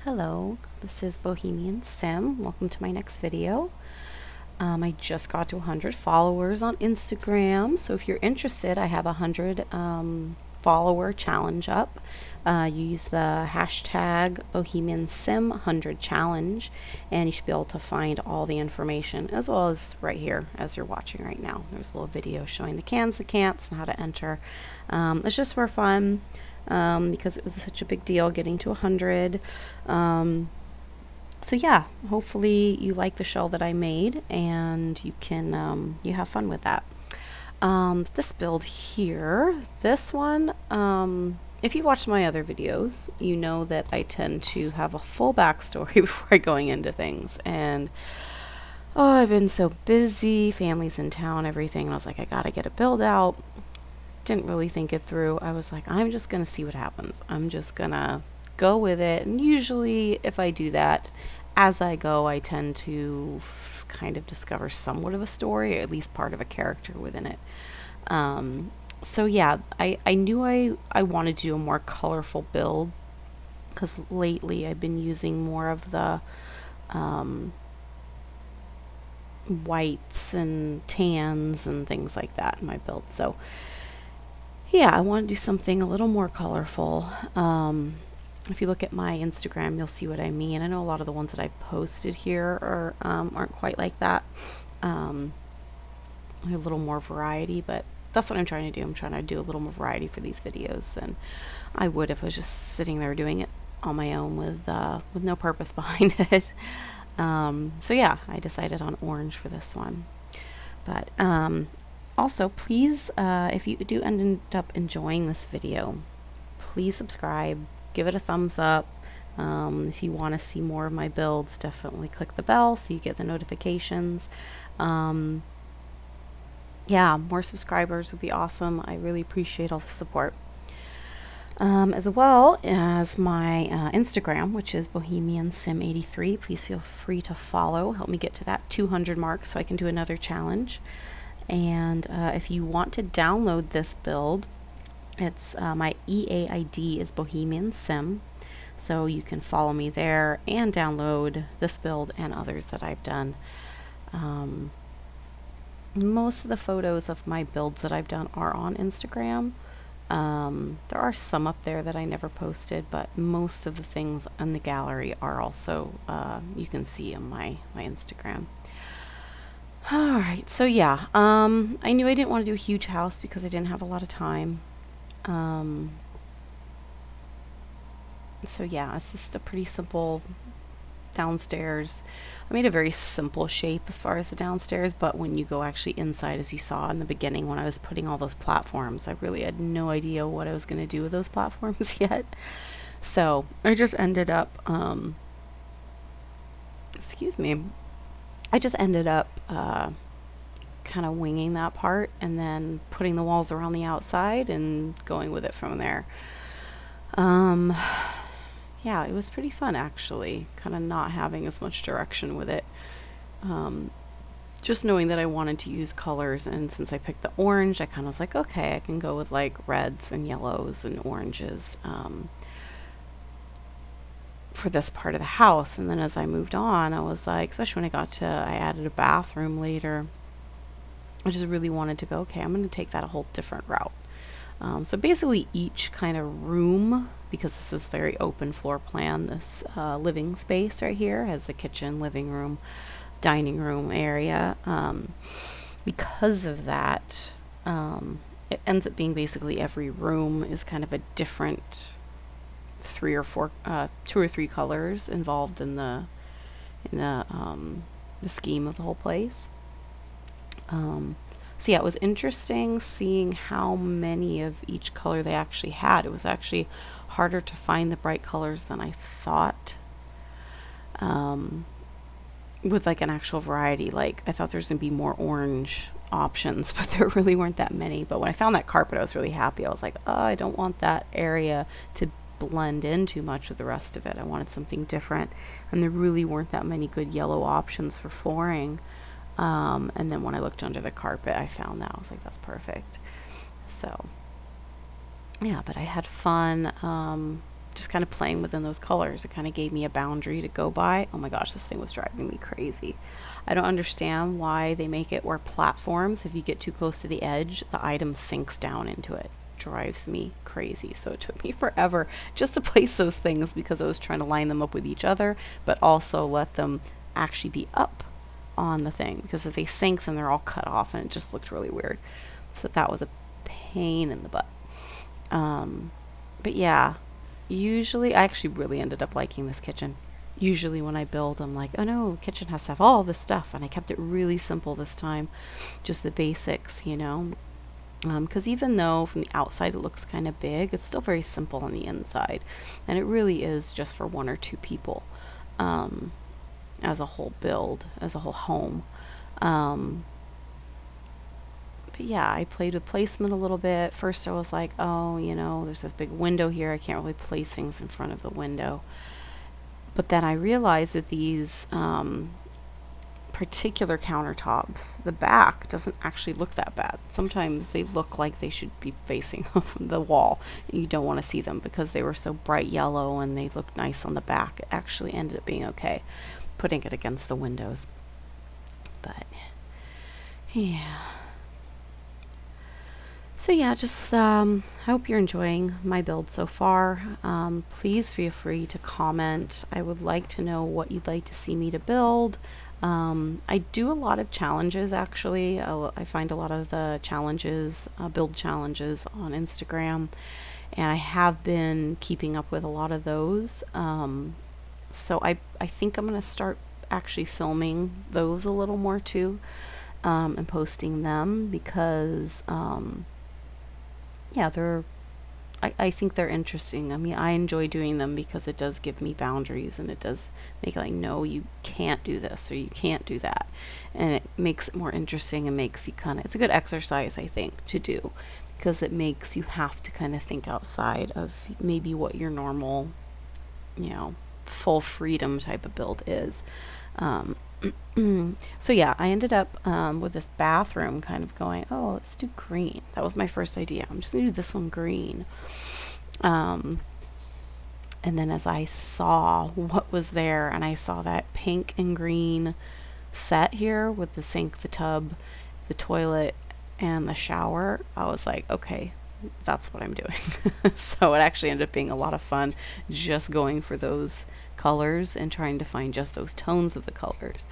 Hello, this is BohemianSim. Welcome to my next video. I just got to 100 followers on Instagram, so if you're interested, I have a 100 follower challenge up. Use the hashtag BohemianSim100 challenge, and you should be able to find all the information, as well as right here as you're watching right now. There's a little video showing the cans, the can'ts, and how to enter. It's just for fun. Because it was such a big deal getting to 100. So yeah, hopefully you like the shell that I made and you can you have fun with that. This build here, this one, if you watched my other videos, you know that I tend to have a full backstory before going into things. And I've been so busy, family's in town, everything, and I was like, I gotta get a build out. Didn't really think it through. I was like, I'm just gonna see what happens. I'm just gonna go with it. And usually if I do that, as I go, I tend to kind of discover somewhat of a story, or at least part of a character within it. So yeah, I knew I wanted to do a more colorful build, because lately I've been using more of the whites and tans and things like that in my build. So yeah, I want to do something a little more colorful. If you look at my Instagram, you'll see what I mean. I know a lot of the ones that I posted here aren't quite like that. A little more variety, but that's what I'm trying to do. I'm trying to do a little more variety for these videos than I would if I was just sitting there doing it on my own with no purpose behind it. So yeah, I decided on orange for this one. But also, please, if you do end up enjoying this video, please subscribe, give it a thumbs up. If you want to see more of my builds, definitely click the bell so you get the notifications. Yeah, more subscribers would be awesome. I really appreciate all the support. As well as my Instagram, which is BohemianSim83. Please feel free to follow. Help me get to that 200 mark so I can do another challenge. And if you want to download this build, it's my EA ID is BohemianSim, so you can follow me there and download this build and others that I've done. Most of the photos of my builds that I've done are on Instagram. There are some up there that I never posted, but most of the things in the gallery are also you can see on my Instagram. Alright, so yeah, I knew I didn't want to do a huge house because I didn't have a lot of time. So yeah, it's just a pretty simple downstairs. I made a very simple shape as far as the downstairs, but when you go actually inside, as you saw in the beginning when I was putting all those platforms, I really had no idea what I was going to do with those platforms yet. So I just ended up, I just ended up kind of winging that part and then putting the walls around the outside and going with it from there. Yeah, it was pretty fun actually, kind of not having as much direction with it. Just knowing that I wanted to use colors, and since I picked the orange, I kind of was like, okay, I can go with like reds and yellows and oranges for this part of the house. And then as I moved on, I was like, especially when I added a bathroom later, I just really wanted to go, okay, I'm going to take that a whole different route. So basically each kind of room, because this is very open floor plan, this living space right here has the kitchen, living room, dining room area. Because of that, it ends up being basically every room is kind of a different two or three colors involved in the scheme of the whole place. So yeah, it was interesting seeing how many of each color they actually had. It was actually harder to find the bright colors than I thought. With like an actual variety, like I thought there was gonna be more orange options, but there really weren't that many. But when I found that carpet, I was really happy. I was like, oh, I don't want that area to blend in too much with the rest of it. I wanted something different, and there really weren't that many good yellow options for flooring. And then when I looked under the carpet, I found that. I was like, that's perfect. So yeah, but I had fun. just kind of playing within those colors. It kind of gave me a boundary to go by. Oh my gosh, this thing was driving me crazy. I don't understand why they make it where platforms, if you get too close to the edge, the item sinks down into it. Drives me crazy. So it took me forever just to place those things because I was trying to line them up with each other, but also let them actually be up on the thing, because if they sink, then they're all cut off and it just looked really weird. So that was a pain in the butt. But yeah, usually I actually really ended up liking this kitchen. Usually when I build, I'm like, oh no, kitchen has to have all this stuff, and I kept it really simple this time, just the basics, you know. Because even though from the outside it looks kind of big, it's still very simple on the inside, and it really is just for 1 or 2 people, as a whole build, as a whole home. But yeah, I played with placement a little bit. First I was like, oh, you know, there's this big window here, I can't really place things in front of the window. But then I realized with these particular countertops, the back doesn't actually look that bad. Sometimes they look like they should be facing the wall, and you don't want to see them because they were so bright yellow and they looked nice on the back. It actually ended up being okay, putting it against the windows. But yeah. So yeah, just I hope you're enjoying my build so far. Please feel free to comment. I would like to know what you'd like to see me to build. I do a lot of challenges actually. I find a lot of the challenges, build challenges on Instagram, and I have been keeping up with a lot of those. So I think I'm going to start actually filming those a little more too, and posting them because yeah, I think they're interesting. I mean, I enjoy doing them because it does give me boundaries, and it does make like, no, you can't do this or you can't do that. And it makes it more interesting and makes you it's a good exercise, I think, to do, because it makes you have to kind of think outside of maybe what your normal, you know, full freedom type of build is. So yeah, I ended up with this bathroom kind of going, oh, let's do green. That was my first idea. I'm just going to do this one green. And then as I saw what was there, and I saw that pink and green set here with the sink, the tub, the toilet, and the shower, I was like, okay, that's what I'm doing. So it actually ended up being a lot of fun just going for those colors and trying to find just those tones of the colors.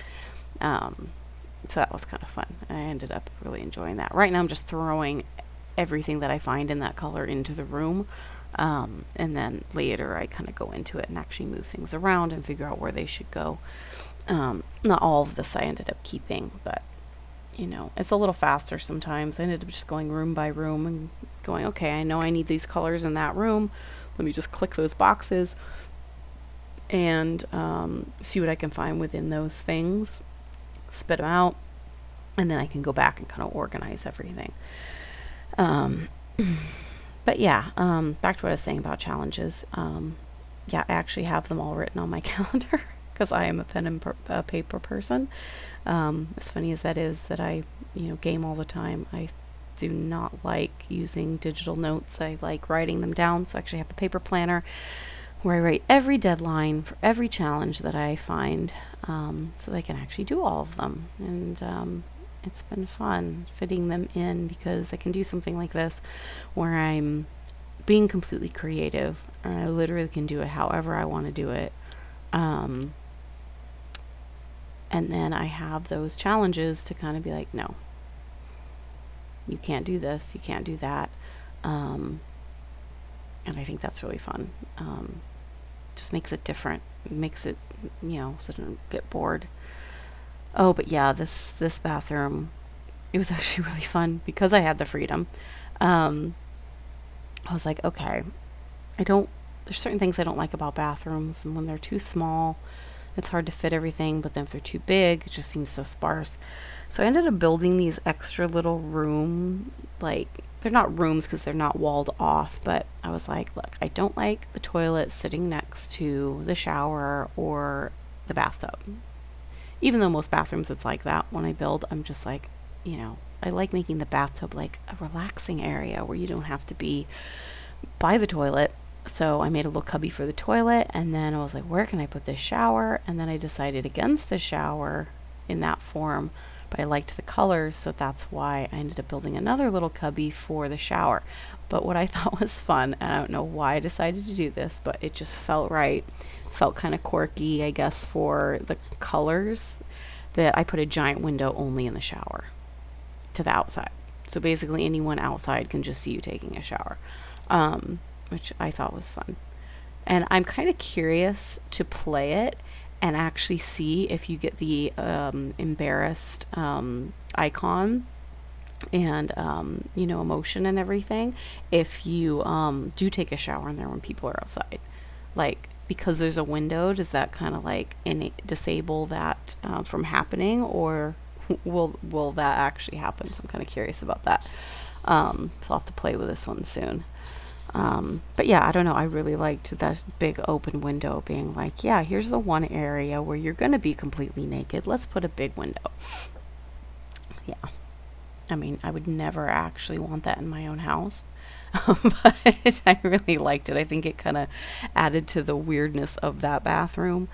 So that was kind of fun. I ended up really enjoying that. Right now I'm just throwing everything that I find in that color into the room, and then later I kind of go into it and actually move things around and figure out where they should go. Not all of this I ended up keeping, but you know, it's a little faster sometimes. I ended up just going room by room and going, okay, I know I need these colors in that room. Let me just click those boxes and see what I can find within those things, spit them out, and then I can go back and kind of organize everything. But yeah, back to what I was saying about challenges. Yeah, I actually have them all written on my calendar because I am a pen and paper person. As funny as that is, that I, you know, game all the time, I do not like using digital notes. I like writing them down. So I actually have a paper planner where I write every deadline for every challenge that I find, so that I can actually do all of them. And it's been fun fitting them in because I can do something like this where I'm being completely creative and I literally can do it however I want to do it. And then I have those challenges to kind of be like, no, you can't do this, you can't do that. And I think that's really fun. Just makes it different. Makes it, you know, so I don't get bored. Oh, but yeah, this bathroom, it was actually really fun because I had the freedom. I was like, okay, there's certain things I don't like about bathrooms, and when they're too small, it's hard to fit everything, but then if they're too big, it just seems so sparse. So I ended up building these extra little room, like, they're not rooms because they're not walled off, but I was like, look, I don't like the toilet sitting next to the shower or the bathtub. Even though most bathrooms it's like that when I build, I'm just like, you know, I like making the bathtub like a relaxing area where you don't have to be by the toilet So I made a little cubby for the toilet, and then I was like, where can I put this shower? And then I decided against the shower in that form, but I liked the colors, so that's why I ended up building another little cubby for the shower. But what I thought was fun, and I don't know why I decided to do this, but it just felt right, felt kind of quirky, I guess, for the colors, that I put a giant window only in the shower to the outside. So basically anyone outside can just see you taking a shower, which I thought was fun. And I'm kind of curious to play it and actually see if you get the embarrassed icon and emotion and everything if you do take a shower in there when people are outside. Like, because there's a window, does that kind of like disable that from happening, or will that actually happen? So I'm kind of curious about that. So I'll have to play with this one soon. But yeah, I don't know. I really liked that big open window being like, yeah, here's the one area where you're going to be completely naked. Let's put a big window. Yeah. I mean, I would never actually want that in my own house. But I really liked it. I think it kind of added to the weirdness of that bathroom.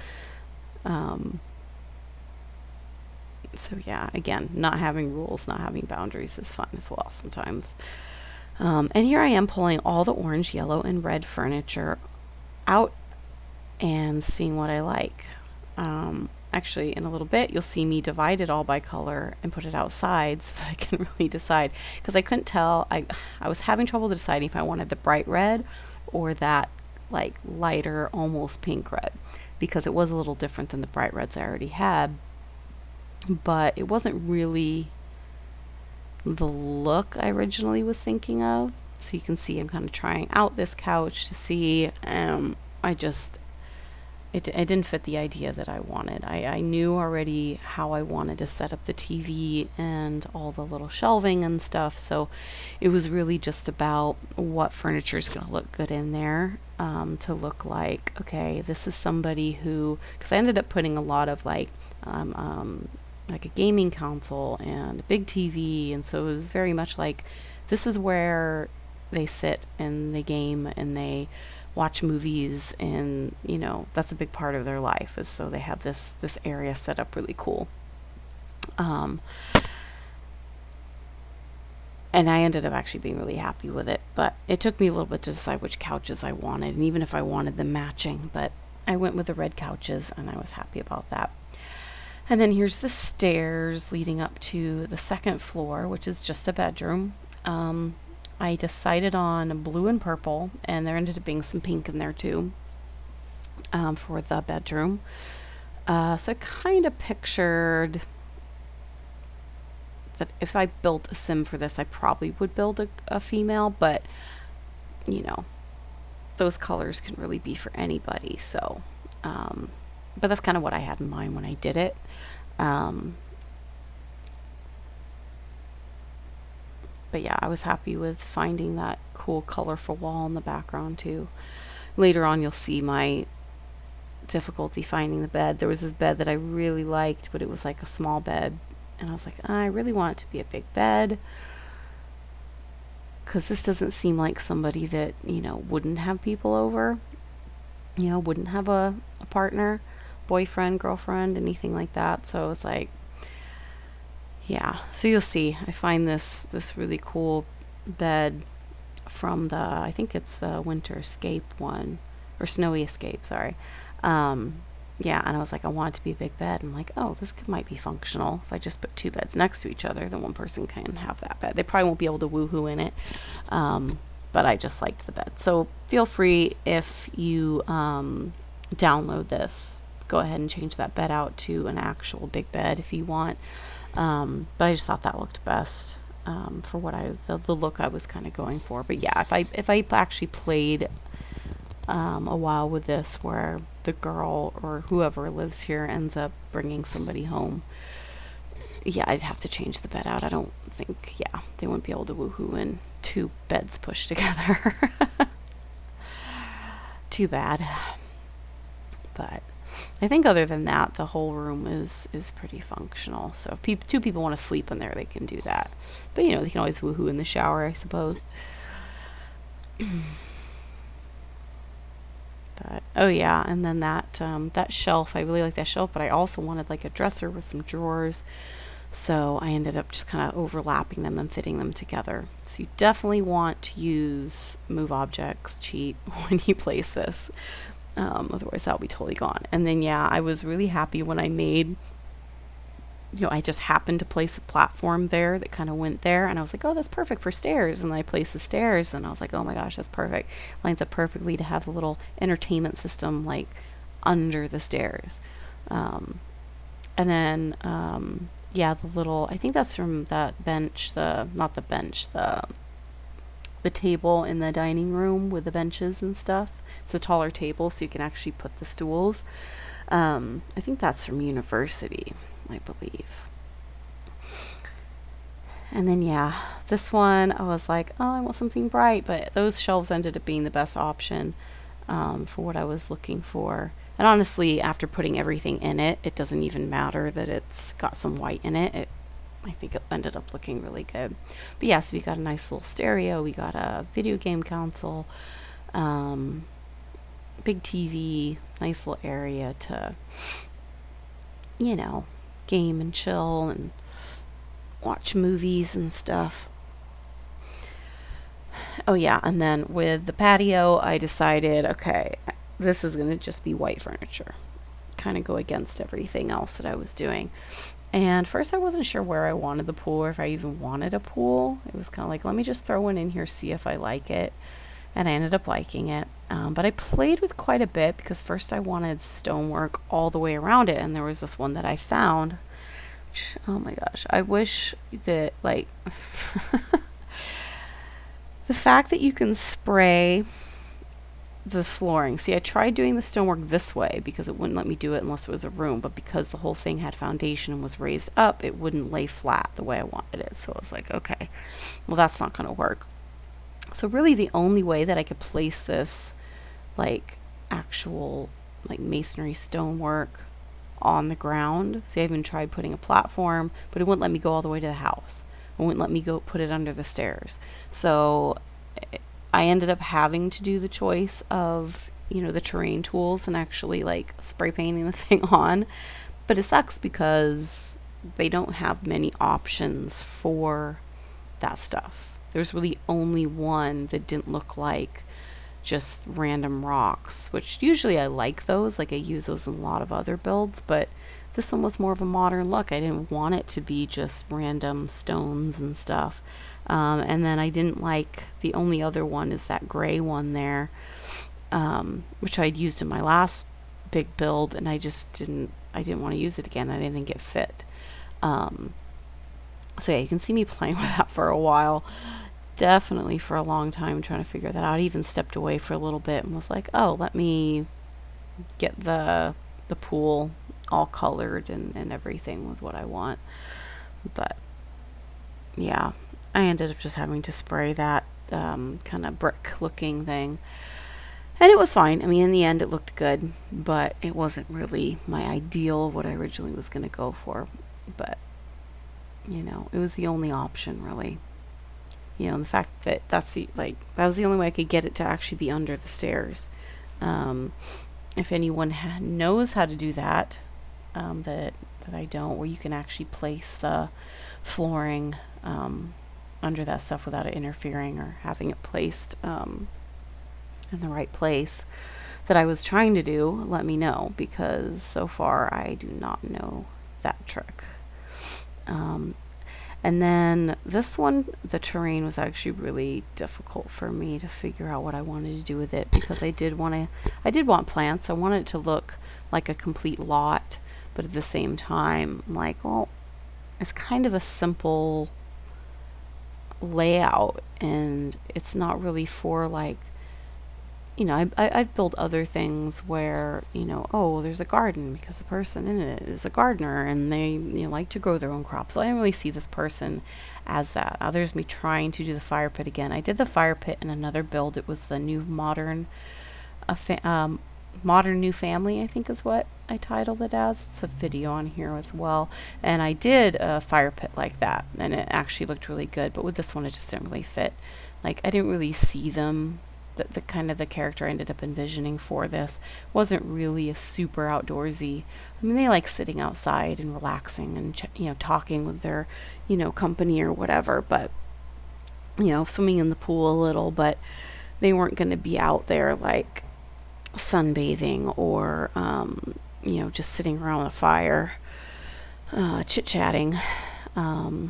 So yeah, again, not having rules, not having boundaries is fun as well sometimes. And here I am pulling all the orange, yellow, and red furniture out and seeing what I like. Actually, in a little bit, you'll see me divide it all by color and put it outside so that I can really decide. Because I couldn't tell. I was having trouble deciding if I wanted the bright red or that like lighter, almost pink red. Because it was a little different than the bright reds I already had. But it wasn't really the look I originally was thinking of. So you can see I'm kind of trying out this couch to see. It didn't fit the idea that I wanted. I knew already how I wanted to set up the TV and all the little shelving and stuff. So it was really just about what furniture is going to look good in there, to look like, okay, this is somebody who, because I ended up putting a lot of like a gaming console and a big TV. And so it was very much like, this is where they sit and they game and they watch movies, and that's a big part of their life, is so they have this area set up really cool. And I ended up actually being really happy with it, but it took me a little bit to decide which couches I wanted, and even if I wanted them matching, but I went with the red couches and I was happy about that. And then here's the stairs leading up to the second floor, which is just a bedroom. I decided on blue and purple, and there ended up being some pink in there too, for the bedroom. So I kind of pictured that if I built a sim for this, I probably would build a female, but those colors can really be for anybody. So, but that's kind of what I had in mind when I did it. But yeah, I was happy with finding that cool colorful wall in the background too. Later on, you'll see my difficulty finding the bed. There was this bed that I really liked, but it was like a small bed. And I was like, I really want it to be a big bed, because this doesn't seem like somebody that, wouldn't have people over, wouldn't have a partner, boyfriend, girlfriend, anything like that. So it was like, yeah, so you'll see, I find this really cool bed from I think it's the Winter Escape one, or Snowy Escape, sorry. Yeah, and I was like, I want it to be a big bed. I'm like, oh, this might be functional. If I just put two beds next to each other, then one person can have that bed. They probably won't be able to woohoo in it, but I just liked the bed. So feel free, if you download this, go ahead and change that bed out to an actual big bed if you want. But I just thought that looked best for what the look I was kind of going for. But yeah, if I actually played a while with this, where the girl or whoever lives here ends up bringing somebody home, yeah, I'd have to change the bed out. I don't think, yeah, they wouldn't be able to woohoo in two beds pushed together. Too bad. But I think other than that, the whole room is pretty functional. So if two people want to sleep in there, they can do that. But they can always woohoo in the shower, I suppose. But oh yeah, and then that shelf, I really like that shelf, but I also wanted like a dresser with some drawers. So I ended up just kind of overlapping them and fitting them together. So you definitely want to use move objects cheat when you place this. Otherwise that'll be totally gone. And then yeah, I was really happy when I made, I just happened to place a platform there that kind of went there, and I was like, oh, that's perfect for stairs. And then I placed the stairs, and I was like, oh my gosh, that's perfect. Lines up perfectly to have the little entertainment system like under the stairs. And then, yeah, the little, I think that's from that bench, not the bench, the table in the dining room with the benches and stuff. It's a taller table, so you can actually put the stools. I think that's from university, I believe. And then, yeah, this one, I was like, oh, I want something bright, but those shelves ended up being the best option for what I was looking for. And honestly, after putting everything in it, it doesn't even matter that it's got some white in it. I think it ended up looking really good. But yeah, so we got a nice little stereo. We got a video game console, big TV, nice little area to, game and chill and watch movies and stuff. Oh yeah, and then with the patio, I decided, okay, this is going to just be white furniture. Kind of go against everything else that I was doing. And first I wasn't sure where I wanted the pool or if I even wanted a pool. It was kind of like, let me just throw one in here, see if I like it. And I ended up liking it. But I played with quite a bit because first I wanted stonework all the way around it. And there was this one that I found. Which, oh my gosh, I wish that, like, the fact that you can spray the flooring. See, I tried doing the stonework this way because it wouldn't let me do it unless it was a room, but because the whole thing had foundation and was raised up, it wouldn't lay flat the way I wanted it. So I was like, okay, well, that's not going to work. So really the only way that I could place this, like, actual, like, masonry stonework on the ground. See, I even tried putting a platform, but it wouldn't let me go all the way to the house. It wouldn't let me go put it under the stairs. So I ended up having to do the choice of, the terrain tools and actually like spray painting the thing on. But it sucks because they don't have many options for that stuff. There's really only one that didn't look like just random rocks, which usually I like those. Like I use those in a lot of other builds, but this one was more of a modern look. I didn't want it to be just random stones and stuff. And then I didn't like, the only other one is that gray one there, which I'd used in my last big build, and I didn't want to use it again. I didn't think it fit. So yeah, you can see me playing with that for a while. Definitely for a long time trying to figure that out. I even stepped away for a little bit and was like, oh, let me get the pool all colored and everything with what I want. But yeah, I ended up just having to spray that kind of brick looking thing. And it was fine. I mean, in the end, it looked good, but it wasn't really my ideal of what I originally was going to go for. But, it was the only option, really. And the fact that that was the only way I could get it to actually be under the stairs. If anyone knows how to do that, that I don't, where you can actually place the flooring under that stuff without it interfering or having it placed in the right place that I was trying to do, let me know, because so far I do not know that trick. And then this one, the terrain was actually really difficult for me to figure out what I wanted to do with it, because I did want plants. I wanted it to look like a complete lot, but at the same time, I'm like, well, it's kind of a simple layout, and it's not really for like, I've built other things where, oh, there's a garden because the person in it is a gardener and they like to grow their own crops. So I didn't really see this person as that. There's me trying to do the fire pit again. I did the fire pit in another build. It was the new modern new family, I think is what I titled it as. It's a video on here as well. And I did a fire pit like that, and it actually looked really good. But with this one, it just didn't really fit. Like, I didn't really see them the kind of the character I ended up envisioning for this wasn't really a super outdoorsy. I mean, they like sitting outside and relaxing and talking with their company or whatever, but swimming in the pool a little, but they weren't going to be out there like sunbathing or just sitting around a fire chit chatting. So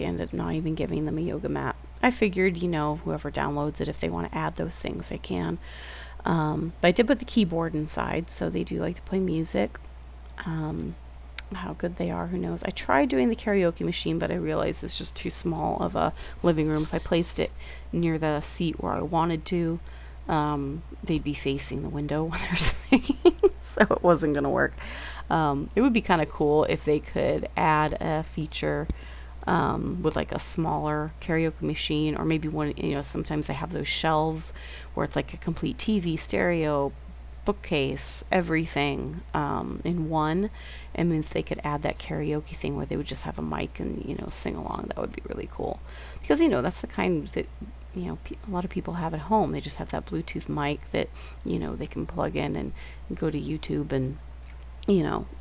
I ended up not even giving them a yoga mat. I figured, whoever downloads it, if they want to add those things, they can. But I did put the keyboard inside, so they do like to play music. How good they are, who knows? I tried doing the karaoke machine, but I realized it's just too small of a living room. If I placed it near the seat where I wanted to, they'd be facing the window when they're singing, so it wasn't going to work. It would be kind of cool if they could add a feature with like a smaller karaoke machine, or maybe one, sometimes they have those shelves where it's like a complete TV, stereo, bookcase, everything in one. And if they could add that karaoke thing where they would just have a mic and sing along, that would be really cool, because that's the kind that a lot of people have at home. They just have that Bluetooth mic that they can plug in and go to YouTube and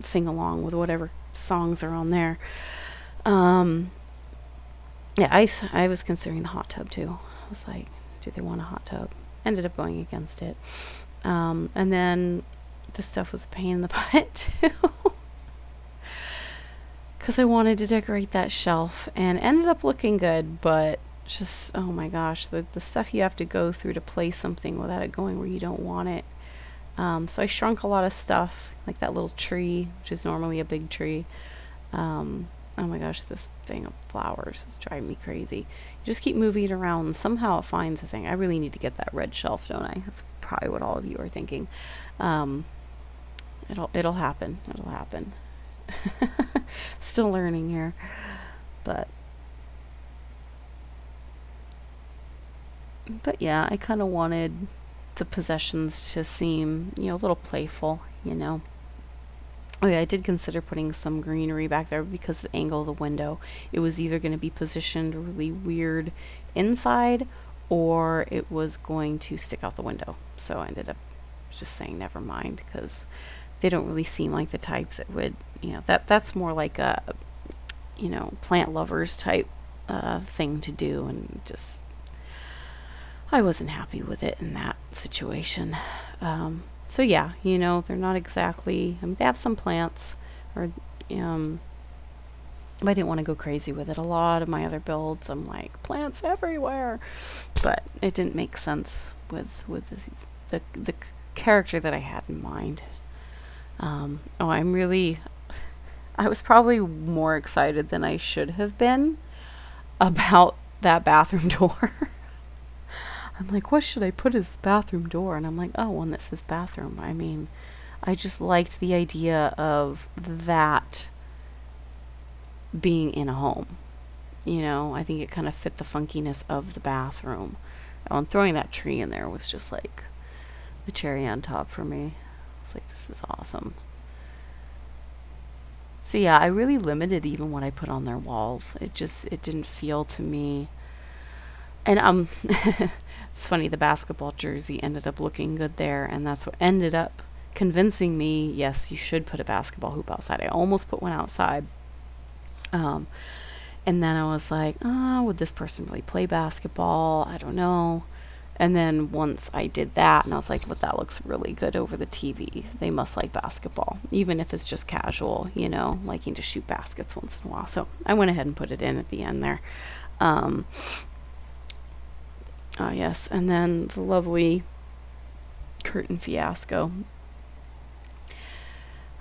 sing along with whatever songs are on there. I was considering the hot tub too. I was like, do they want a hot tub? Ended up going against it. And then this stuff was a pain in the butt too, because I wanted to decorate that shelf and ended up looking good, but just, oh my gosh, the stuff you have to go through to place something without it going where you don't want it. So I shrunk a lot of stuff, like that little tree, which is normally a big tree. Oh my gosh, this thing of flowers is driving me crazy. You just keep moving it around and somehow it finds a thing. I really need to get that red shelf, don't I? That's probably what all of you are thinking. It'll happen. It'll happen. Still learning here. But yeah, I kind of wanted the possessions to seem, a little playful, Oh yeah, I did consider putting some greenery back there because the angle of the window, it was either going to be positioned really weird inside or it was going to stick out the window. So I ended up just saying never mind, because they don't really seem like the types that would, that's more like a, plant lovers type thing to do, and just I wasn't happy with it in that situation. So yeah, they're not exactly, they have some plants, or but I didn't want to go crazy with it. A lot of my other builds, I'm like, plants everywhere, but it didn't make sense with the character that I had in mind. I was probably more excited than I should have been about that bathroom door. I'm like, what should I put as the bathroom door? And I'm like, oh, one that says bathroom. I mean, I just liked the idea of that being in a home. I think it kind of fit the funkiness of the bathroom. And throwing that tree in there was just like the cherry on top for me. I was like, this is awesome. So yeah, I really limited even what I put on their walls. It didn't feel to me. And it's funny, the basketball jersey ended up looking good there, and that's what ended up convincing me, yes, you should put a basketball hoop outside. I almost put one outside. And then I was like, would this person really play basketball? I don't know. And then once I did that, and I was like, but that looks really good over the TV. They must like basketball, even if it's just casual, liking to shoot baskets once in a while. So I went ahead and put it in at the end there. Yes, and then the lovely curtain fiasco.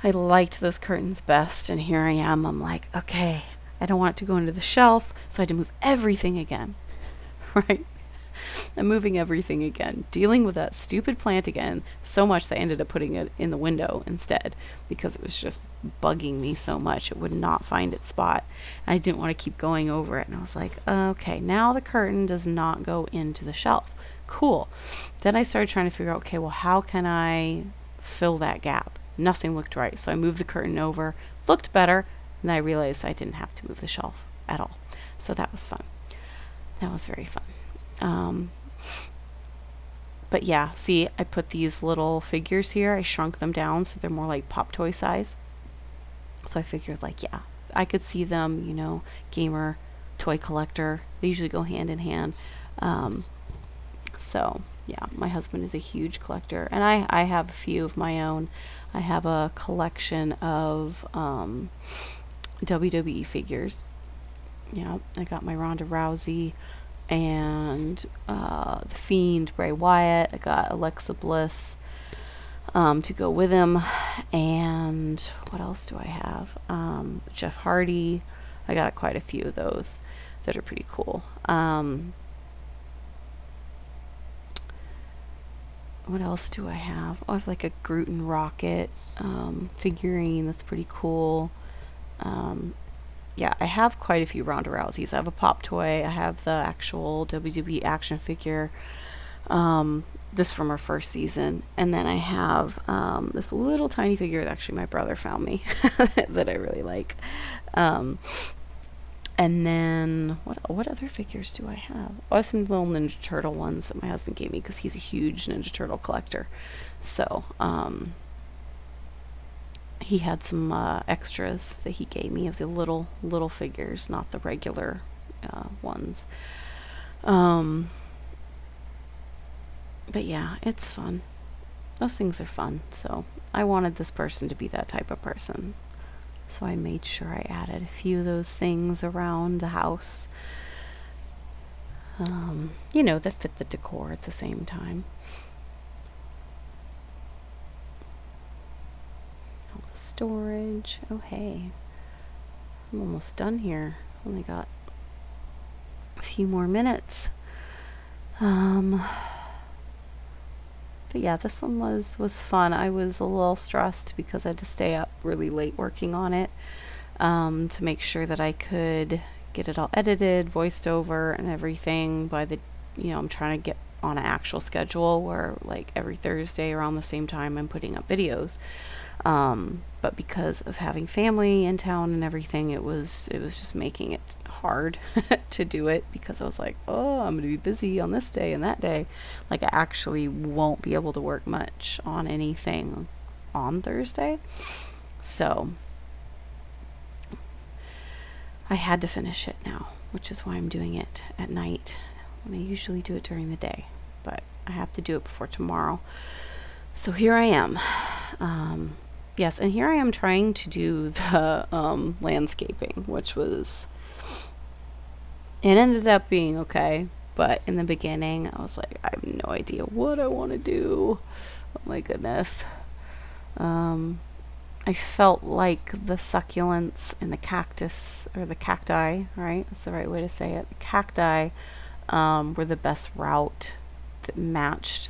I liked those curtains best, and here I am. I'm like, okay, I don't want it to go into the shelf, so I had to move everything again, right? I'm moving everything again, dealing with that stupid plant again, so much that I ended up putting it in the window instead, because it was just bugging me so much. It would not find its spot. I didn't want to keep going over it, and I was like, okay, now the curtain does not go into the shelf. Cool. Then I started trying to figure out, okay, well, how can I fill that gap? Nothing looked right, so I moved the curtain over, looked better, and I realized I didn't have to move the shelf at all. So that was fun. That was very fun. But yeah, see, I put these little figures here. I shrunk them down so they're more like pop toy size. So I figured, like, yeah, I could see them, gamer, toy collector. They usually go hand in hand. Um, so yeah, my husband is a huge collector, and I have a few of my own. I have a collection of WWE figures. Yeah, I got my Ronda Rousey and the Fiend, Bray Wyatt. I got Alexa Bliss to go with him, and what else do I have? Jeff Hardy. I got quite a few of those that are pretty cool. What else do I have? Oh, I have like a Groot and Rocket figurine that's pretty cool. Yeah, I have quite a few Ronda Rouseys. I have a pop toy. I have the actual WWE action figure. This from her first season. And then I have this little tiny figure that actually my brother found me that I really like. And then what other figures do I have? Oh, I have some little Ninja Turtle ones that my husband gave me because he's a huge Ninja Turtle collector. So he had some extras that he gave me of the little figures, not the regular ones. But yeah, it's fun. Those things are fun. So I wanted this person to be that type of person. So I made sure I added a few of those things around the house, that fit the decor at the same time. All the storage. Oh, hey. I'm almost done here. Only got a few more minutes. But yeah, this one was fun. I was a little stressed because I had to stay up really late working on it to make sure that I could get it all edited, voiced over, and everything by I'm trying to get on an actual schedule where like every Thursday around the same time I'm putting up videos. But because of having family in town and everything, it was just making it hard to do it because I was like, oh, I'm going to be busy on this day and that day. Like I actually won't be able to work much on anything on Thursday. So I had to finish it now, which is why I'm doing it at night when I usually do it during the day. But I have to do it before tomorrow. So here I am. Yes, and here I am trying to do the landscaping, which it ended up being okay. But in the beginning, I was like, I have no idea what I want to do. Oh my goodness. I felt like the succulents and the cactus, or the cacti, right? That's the right way to say it. The cacti were the best route that matched.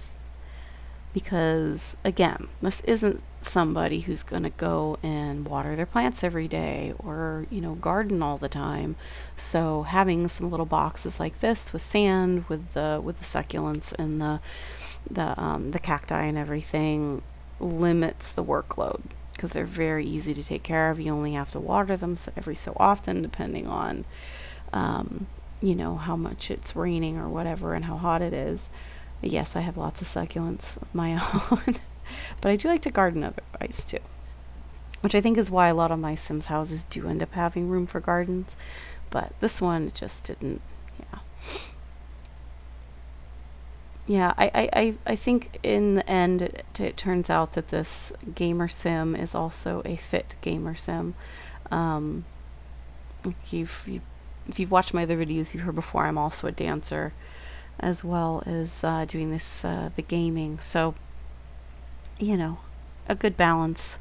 Because, again, this isn't somebody who's going to go and water their plants every day or, garden all the time. So having some little boxes like this with sand, with the succulents and the cacti and everything limits the workload because they're very easy to take care of. You only have to water them every so often, depending on, how much it's raining or whatever and how hot it is. Yes, I have lots of succulents of my own, but I do like to garden otherwise too, which I think is why a lot of my Sims houses do end up having room for gardens, but this one just didn't. Yeah, I think in the end it turns out that this gamer sim is also a fit gamer sim. If you've watched my other videos, you've heard before I'm also a dancer, as well as doing this the gaming. So, a good balance.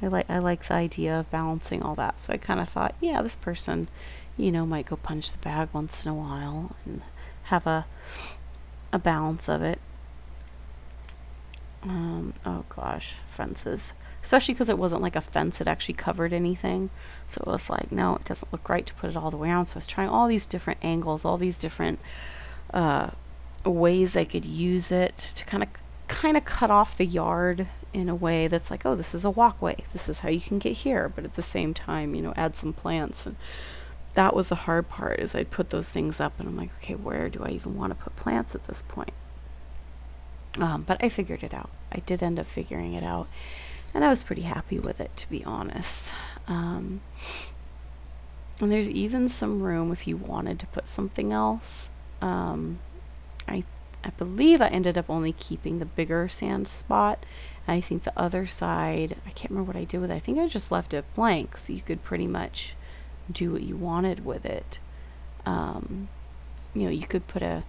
I like the idea of balancing all that. So I kind of thought, yeah, this person, might go punch the bag once in a while and have a balance of it. Oh gosh, fences. Especially because it wasn't like a fence that actually covered anything. So it was like, no, it doesn't look right to put it all the way around. So I was trying all these different angles, all these different ways I could use it to kind of cut off the yard in a way that's like, oh, this is a walkway. This is how you can get here. But at the same time, add some plants and that was the hard part, is I'd put those things up and I'm like, okay, where do I even want to put plants at this point? But I figured it out. I did end up figuring it out, and I was pretty happy with it, to be honest. And there's even some room if you wanted to put something else. I believe I ended up only keeping the bigger sand spot. I think the other side, I can't remember what I did with it. I think I just left it blank, so you could pretty much do what you wanted with it. You could put a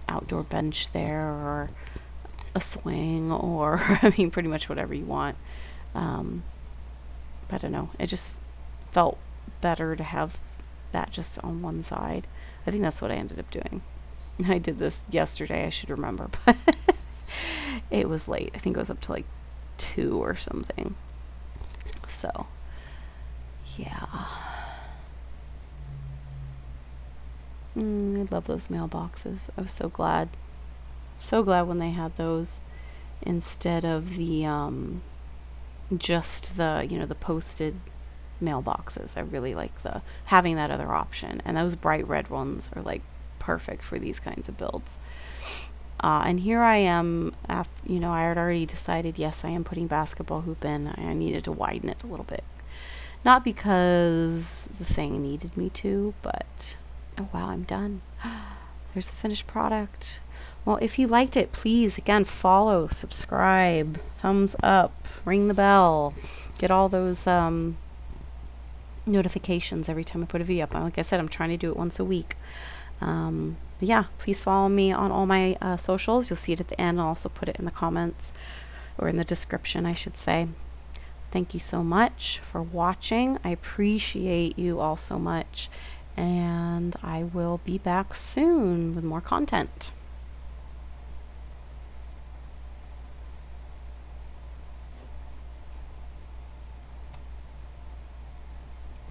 outdoor bench there, or a swing, or I mean, pretty much whatever you want. I don't know. It just felt better to have that just on one side. I think that's what I ended up doing. I did this yesterday, I should remember, but it was late. I think it was up to like 2 or something. So, yeah. I love those mailboxes. I was so glad. So glad when they had those instead of the just the posted mailboxes. I really like having that other option, and those bright red ones are like perfect for these kinds of builds. And here I am, I had already decided, yes, I am putting basketball hoop in. I needed to widen it a little bit, not because the thing needed me to, but oh wow, I'm done. There's the finished product. Well, if you liked it, please, again, follow, subscribe, thumbs up, ring the bell, get all those notifications every time I put a video up. Like I said, I'm trying to do it once a week. But yeah, please follow me on all my socials. You'll see it at the end. I'll also put it in the comments, or in the description, I should say. Thank you so much for watching. I appreciate you all so much. And I will be back soon with more content.